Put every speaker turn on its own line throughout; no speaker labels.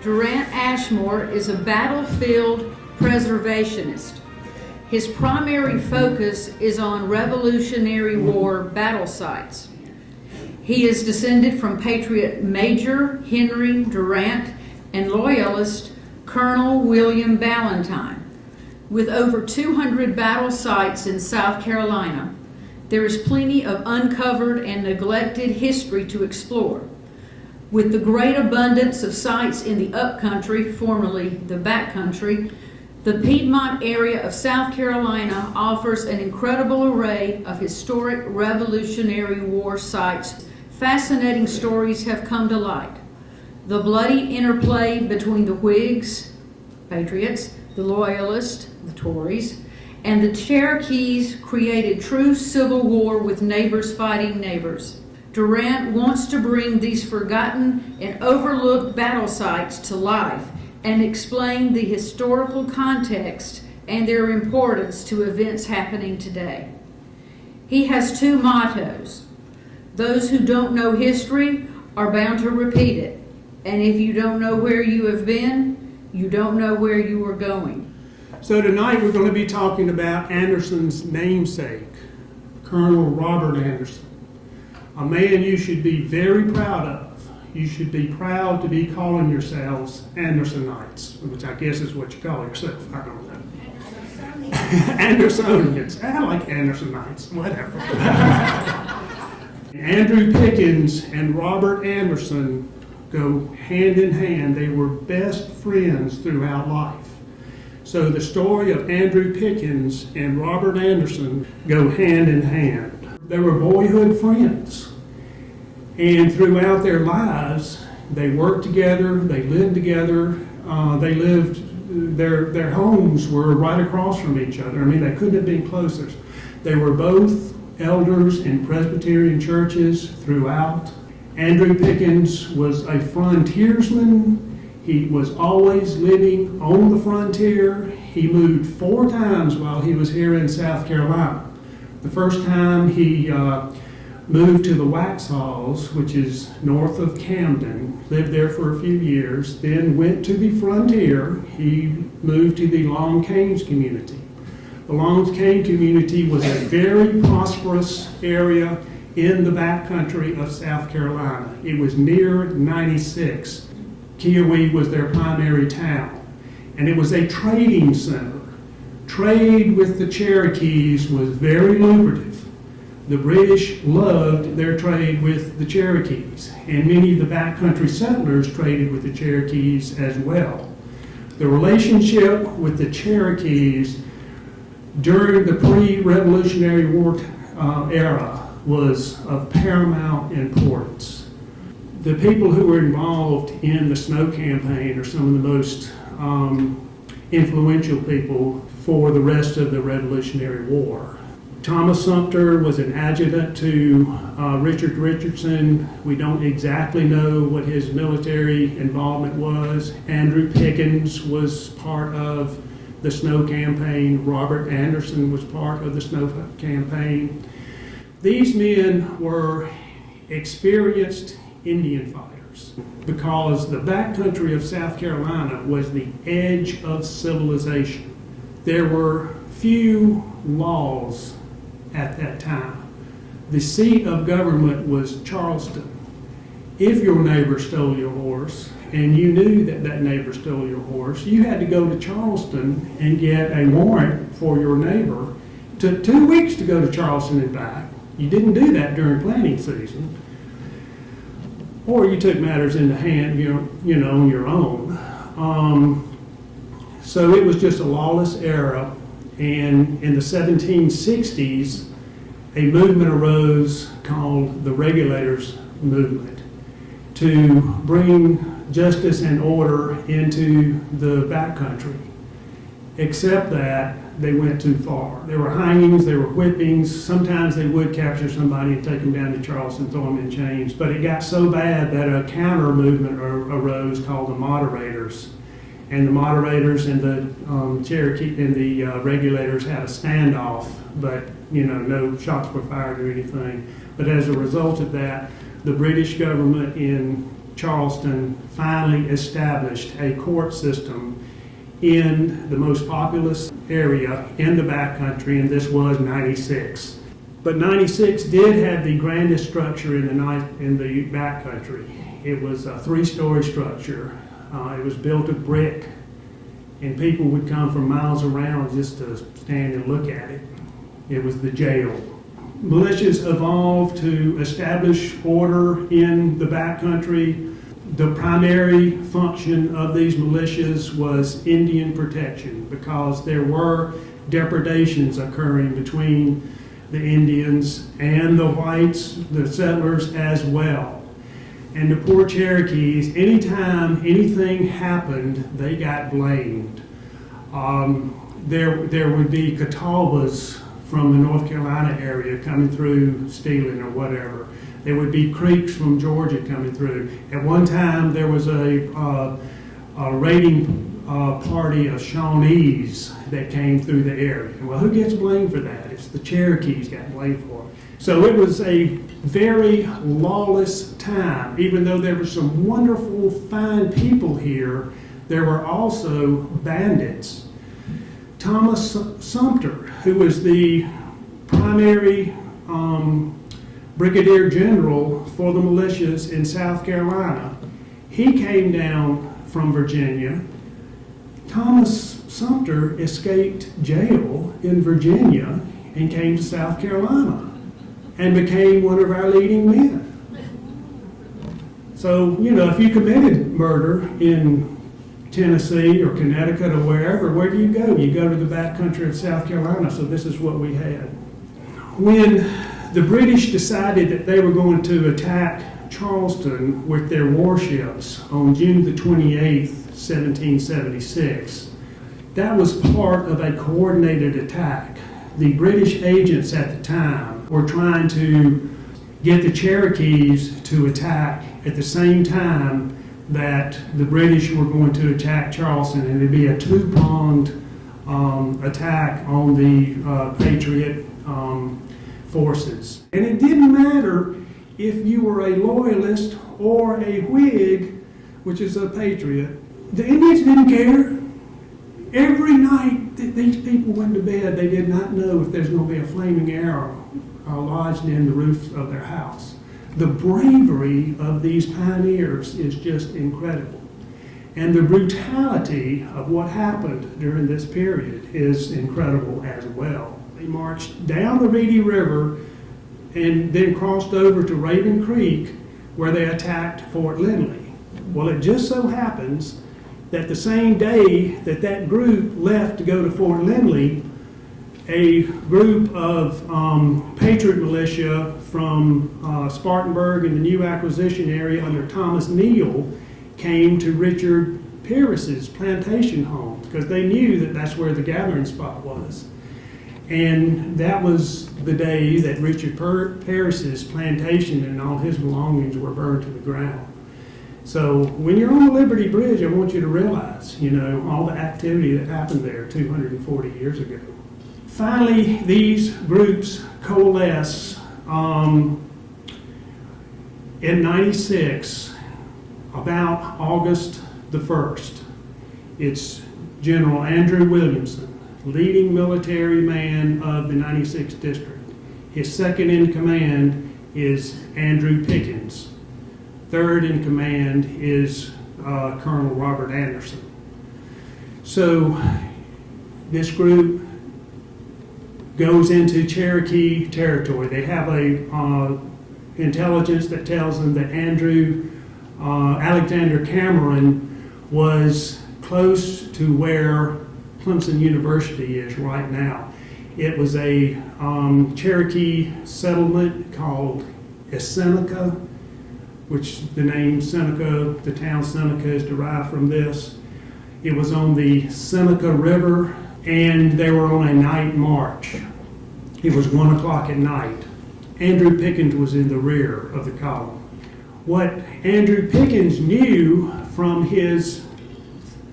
Durant Ashmore is a battlefield preservationist. His primary focus is on Revolutionary War battle sites. He is descended from Patriot Major Henry Durant and Loyalist Colonel William Ballantyne. With over 200 battle sites in South Carolina, there is plenty of uncovered and neglected history to explore. With the great abundance of sites in the upcountry, formerly the backcountry, the Piedmont area of South Carolina offers an incredible array of historic Revolutionary War sites. Fascinating stories have come to light. The bloody interplay between the Whigs, Patriots, the Loyalists, the Tories, and the Cherokees created true civil war with neighbors fighting neighbors. Durant wants to bring these forgotten and overlooked battle sites to life and explain the historical context and their importance to events happening today. He has two mottos. Those who don't know history are bound to repeat it. And if you don't know where you have been, you don't know where you are going.
So tonight we're going to be talking about Anderson's namesake, Colonel Robert Anderson, a man you should be very proud of. You should be proud to be calling yourselves Andersonites, which I guess is what you call yourself. I don't know. Andersonians. I like Andersonites, whatever. Andrew Pickens and Robert Anderson go hand in hand. They were best friends throughout life. So the story of Andrew Pickens and Robert Anderson go hand in hand. They were boyhood friends. And throughout their lives, they worked together, they lived together, their homes were right across from each other. I mean, they couldn't have been closer. They were both elders in Presbyterian churches throughout. Andrew Pickens was a frontiersman. He was always living on the frontier. He moved 4 times while he was here in South Carolina. The first time he moved to the Waxhaws, which is north of Camden, lived there for a few years, then went to the frontier. He moved to the Long Canes community. The Long Cane community was a very prosperous area in the backcountry of South Carolina. It was near 96. Kiowee was their primary town, and it was a trading center. Trade with the Cherokees was very lucrative. The British loved their trade with the Cherokees, and many of the backcountry settlers traded with the Cherokees as well. The relationship with the Cherokees during the pre-Revolutionary War era was of paramount importance. The people who were involved in the Snow Campaign are some of the most influential people for the rest of the Revolutionary War. Thomas Sumter was an adjutant to Richard Richardson. We don't exactly know what his military involvement was. Andrew Pickens was part of the Snow Campaign. Robert Anderson was part of the Snow Campaign. These men were experienced Indian fighters because the backcountry of South Carolina was the edge of civilization. There were few laws at that time. The seat of government was Charleston. If your neighbor stole your horse and you knew that that neighbor stole your horse, you had to go to Charleston and get a warrant for your neighbor. It took 2 weeks to go to Charleston and back. You didn't do that during planting season. Or you took matters into hand, on your own. So it was just a lawless era. And in the 1760s, a movement arose called the Regulators Movement to bring justice and order into the backcountry. Except that they went too far. There were hangings, there were whippings. Sometimes they would capture somebody and take them down to Charleston, throw them in chains. But it got so bad that a counter movement arose called the Moderators. And the Moderators and the Cherokee and the Regulators had a standoff, but no shots were fired or anything. But as a result of that, the British government in Charleston finally established a court system in the most populous area in the backcountry, and this was 96. But 96 did have the grandest structure in the backcountry. It was a 3-story structure. It was built of brick, and people would come from miles around just to stand and look at it. It was the jail. Militias evolved to establish order in the backcountry. The primary function of these militias was Indian protection, because there were depredations occurring between the Indians and the whites, the settlers as well. And the poor Cherokees, anytime anything happened, they got blamed. There would be Catawbas from the North Carolina area coming through stealing or whatever. There would be Creeks from Georgia coming through. At one time, there was a raiding party of Shawnees that came through the area. Well, who gets blamed for that? It's the Cherokees got blamed for it. So it was a very lawless time. Even though there were some wonderful, fine people here, there were also bandits. Thomas Sumter, who was the primary brigadier general for the militias in South Carolina, he came down from Virginia. Thomas Sumter escaped jail in Virginia and came to South Carolina and became one of our leading men. So, if you committed murder in Tennessee or Connecticut or wherever, where do you go? You go to the backcountry of South Carolina. So this is what we had. When the British decided that they were going to attack Charleston with their warships on June the 28th, 1776, that was part of a coordinated attack. The British agents at the time were trying to get the Cherokees to attack at the same time that the British were going to attack Charleston, and it'd be a 2-pronged attack on the Patriot forces. And it didn't matter if you were a loyalist or a Whig, which is a patriot. The Indians didn't care. Every night that these people went to bed, they did not know if there's going to be a flaming arrow lodged in the roof of their house. The bravery of these pioneers is just incredible. And the brutality of what happened during this period is incredible as well. They marched down the Reedy River and then crossed over to Raven Creek, where they attacked Fort Lindley. Well, it just so happens that the same day that that group left to go to Fort Lindley, a group of Patriot militia from Spartanburg and the new acquisition area under Thomas Neal came to Richard Pierce's plantation home, because they knew that that's where the gathering spot was. And that was the day that Richard Pierce's plantation and all his belongings were burned to the ground. So when you're on the Liberty Bridge, I want you to realize, all the activity that happened there 240 years ago. Finally, these groups coalesce in 96, about August the 1st. It's General Andrew Williamson, leading military man of the 96th District. His second in command is Andrew Pickens. Third in command is Colonel Robert Anderson. So this group goes into Cherokee territory. They have a intelligence that tells them that Alexander Cameron was close to where Clemson University is right now. It was a Cherokee settlement called Seneca, which the name Seneca, the town Seneca, is derived from this. It was on the Seneca River, and they were on a night march. It was 1 o'clock at night. Andrew Pickens was in the rear of the column. What Andrew Pickens knew from his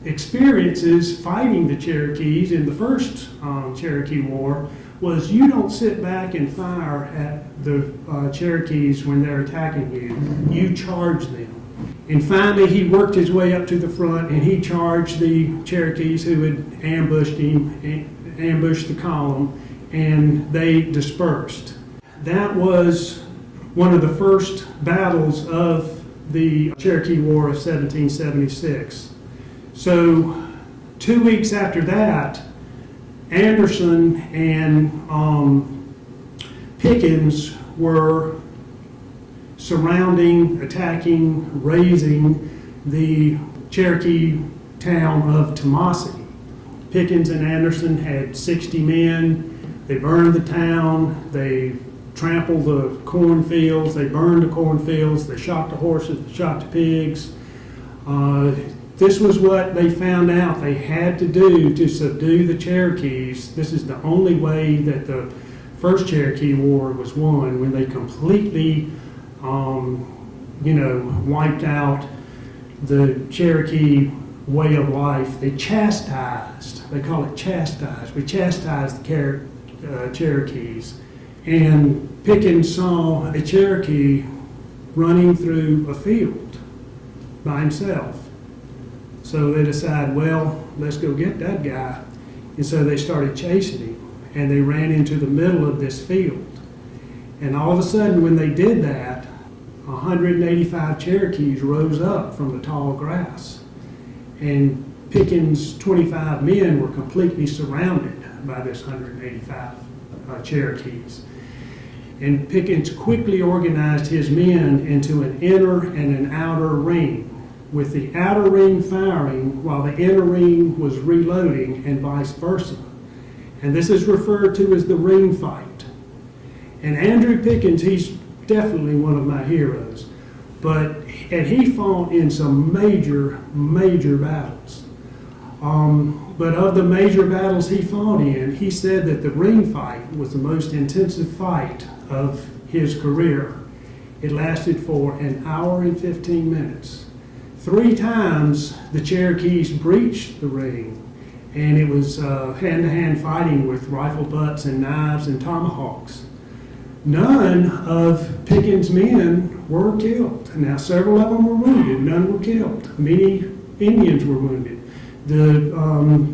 experiences fighting the Cherokees in the first Cherokee War was, you don't sit back and fire at the Cherokees when they're attacking you. You charge them. And finally, he worked his way up to the front, and he charged the Cherokees who had ambushed him, ambushed the column, and they dispersed. That was one of the first battles of the Cherokee War of 1776. So 2 weeks after that, Anderson and Pickens were surrounding, attacking, razing the Cherokee town of Tomasi. Pickens and Anderson had 60 men. They burned the town. They trampled the cornfields. They burned the cornfields. They shot the horses. They shot the pigs. This was what they found out they had to do to subdue the Cherokees. This is the only way that the First Cherokee War was won, when they completely, wiped out the Cherokee way of life. They chastised. They call it chastise. We chastised the Cherokees. And Pickens saw a Cherokee running through a field by himself. So they decided, well, let's go get that guy. And so they started chasing him, and they ran into the middle of this field. And all of a sudden, when they did that, 185 Cherokees rose up from the tall grass. And Pickens' 25 men were completely surrounded by this 185 Cherokees. And Pickens quickly organized his men into an inner and an outer ring, with the outer ring firing while the inner ring was reloading, and vice versa. And this is referred to as the ring fight. And Andrew Pickens, he's definitely one of my heroes, and he fought in some major battles. But of the major battles he fought in, he said that the ring fight was the most intensive fight of his career. It lasted for an hour and 15 minutes. 3 times the Cherokees breached the ring, and it was hand-to-hand fighting with rifle butts and knives and tomahawks. None of Pickens' men were killed. Now, several of them were wounded. None were killed. Many Indians were wounded. The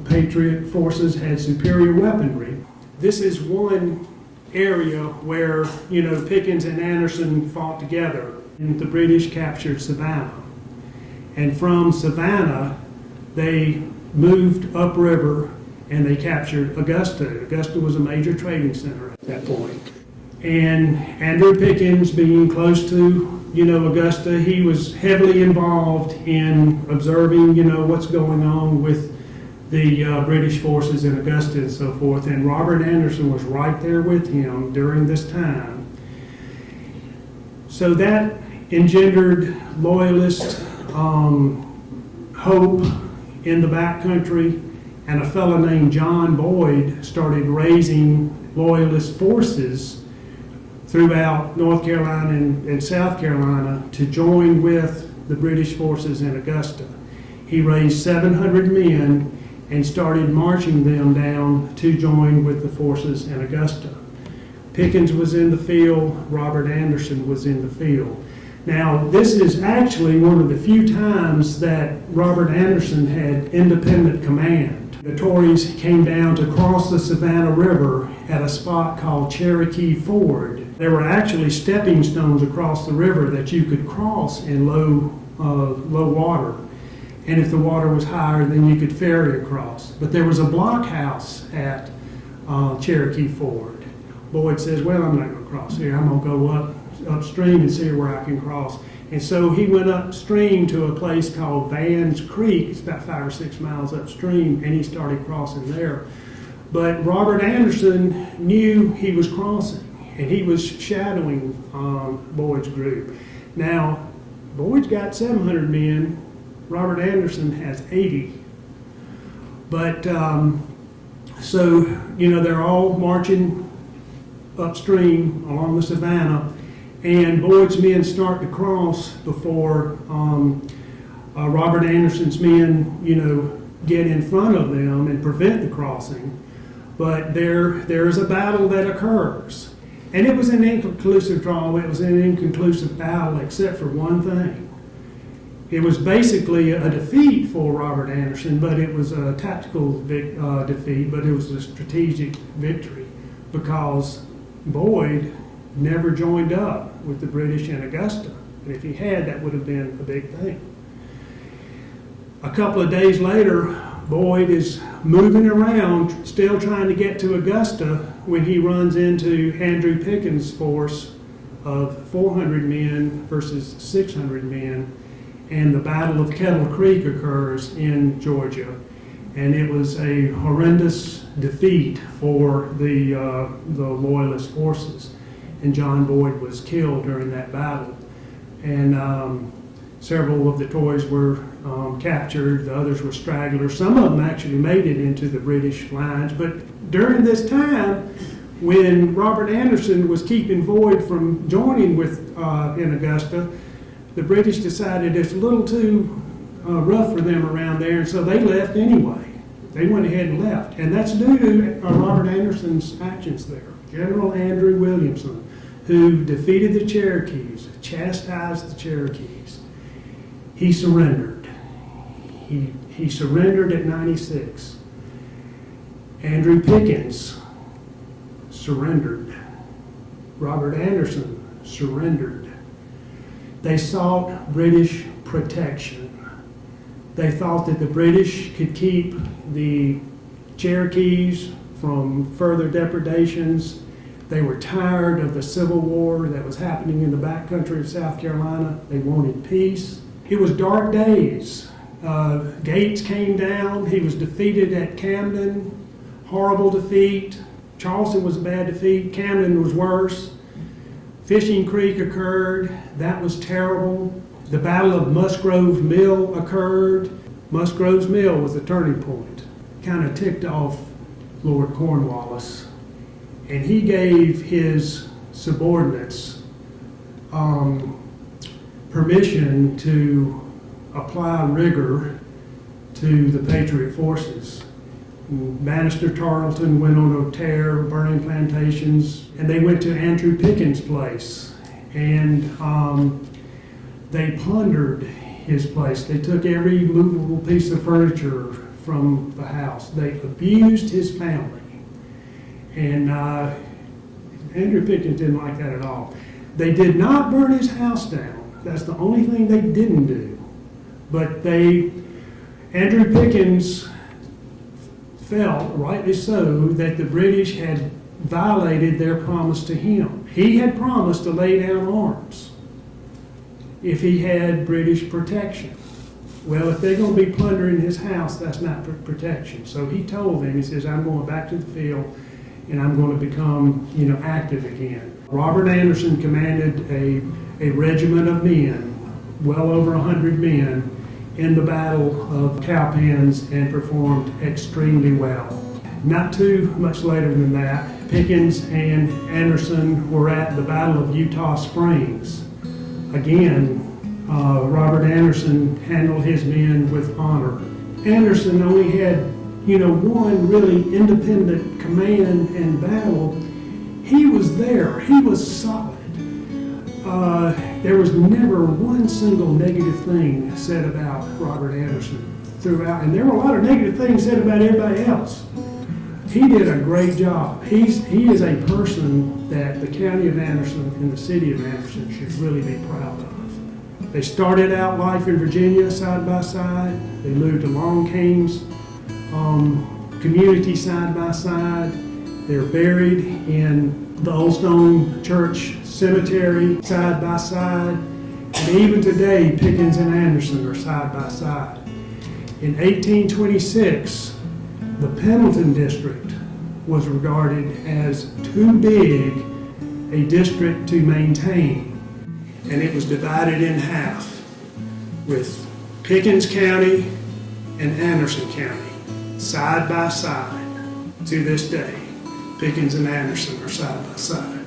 Patriot forces had superior weaponry. This is one area where, Pickens and Anderson fought together, and the British captured Savannah. And from Savannah, they moved upriver and they captured Augusta. Augusta was a major trading center at that point. And Andrew Pickens, being close to, Augusta, he was heavily involved in observing, what's going on with the British forces in Augusta and so forth. And Robert Anderson was right there with him during this time. So that engendered loyalist hope in the backcountry, and a fellow named John Boyd started raising loyalist forces throughout North Carolina and South Carolina to join with the British forces in Augusta. He raised 700 men and started marching them down to join with the forces in Augusta. Pickens was in the field, Robert Anderson was in the field. Now, this is actually one of the few times that Robert Anderson had independent command. The Tories came down to cross the Savannah River at a spot called Cherokee Ford. There were actually stepping stones across the river that you could cross in low water. And if the water was higher, then you could ferry across. But there was a blockhouse at Cherokee Ford. Boyd says, well, I'm not going to cross here. I'm going to go upstream and see where I can cross. And so he went upstream to a place called Van's Creek. It's about 5 or 6 miles upstream, and he started crossing there. But Robert Anderson knew he was crossing, and he was shadowing Boyd's group. Now, Boyd's got 700 men. Robert Anderson has 80. But so, they're all marching upstream along the Savannah, and Boyd's men start to cross before Robert Anderson's men, get in front of them and prevent the crossing. But there is a battle that occurs. And it was an inconclusive draw. It was an inconclusive battle except for one thing. It was basically a defeat for Robert Anderson, but it was a tactical defeat, but it was a strategic victory because Boyd never joined up with the British in Augusta. And if he had, that would have been a big thing. A couple of days later, Boyd is moving around, still trying to get to Augusta, when he runs into Andrew Pickens' force of 400 men versus 600 men. And the Battle of Kettle Creek occurs in Georgia, and it was a horrendous defeat for the loyalist forces. And John Boyd was killed during that battle, and several of the toys were captured. The others were stragglers. Some of them actually made it into the British lines. But during this time, when Robert Anderson was keeping Boyd from joining with in Augusta, the British decided it's a little too rough for them around there, and so they left anyway. They went ahead and left, and that's due to Robert Anderson's actions there. General Andrew Williamson, who defeated the Cherokees, chastised the Cherokees, he surrendered. He surrendered at 96. Andrew Pickens surrendered. Robert Anderson surrendered. They sought British protection. They thought that the British could keep the Cherokees from further depredations. They were tired of the Civil War that was happening in the backcountry of South Carolina. They wanted peace. It was dark days. Gates came down. He was defeated at Camden. Horrible defeat. Charleston was a bad defeat. Camden was worse. Fishing Creek occurred. That was terrible. The Battle of Musgrove Mill occurred. Musgrove's Mill was the turning point. Kind of ticked off Lord Cornwallis. And he gave his subordinates permission to apply rigor to the Patriot forces. Bannister Tarleton went on a tear, burning plantations, and they went to Andrew Pickens' place, and they plundered his place. They took every movable piece of furniture from the house. They abused his family, and Andrew Pickens didn't like that at all. They did not burn his house down. That's the only thing they didn't do. But Andrew Pickens felt, rightly so, that the British had violated their promise to him. He had promised to lay down arms if he had British protection. Well, if they're going to be plundering his house, that's not protection. So he told them, he says, I'm going back to the field and I'm going to become, active again. Robert Anderson commanded a regiment of men, well over 100 men, in the Battle of Cowpens and performed extremely well. Not too much later than that, Pickens and Anderson were at the Battle of Eutaw Springs. Again, Robert Anderson handled his men with honor. Anderson only had, one really independent command and battle. He was there. He was solid. There was never one single negative thing said about Robert Anderson throughout, and there were a lot of negative things said about everybody else. He did a great job. He is a person that the county of Anderson and the city of Anderson should really be proud of. They started out life in Virginia side by side. They moved to Long Canes community side by side. They're buried in the Old Stone Church Cemetery side by side. And even today, Pickens and Anderson are side by side. In 1826, the Pendleton District was regarded as too big a district to maintain, and it was divided in half, with Pickens County and Anderson County side by side. To this day, Pickens and Anderson are side by side.